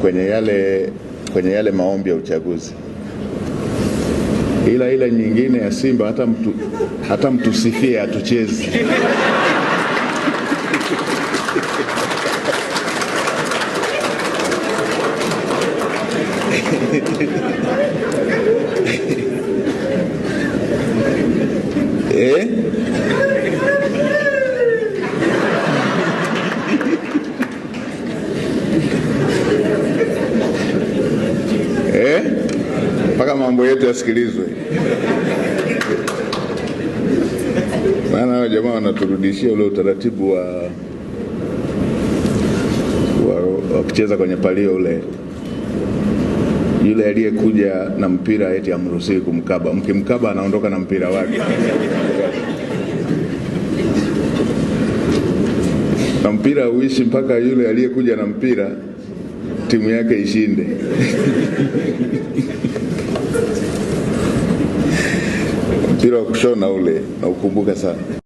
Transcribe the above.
kwenye yale maombi ya uchaguzi, ila ile nyingine ya Simba hata mtu sifie hatuchezi. Mpaka mambo yetu yasikilizwe. Maana hao jamaa wanaturudishia ule utaratibu wa kucheza kwenye palio ule. Yule aliyekuja na mpira eti amruhusiwi kumkaba. Mkimkaba anaondoka na mpira wake. Na mpira uishi mpaka yule aliyekuja na mpira timu yake ishinde. Mpira wa kushona ule na ukumbuka sana.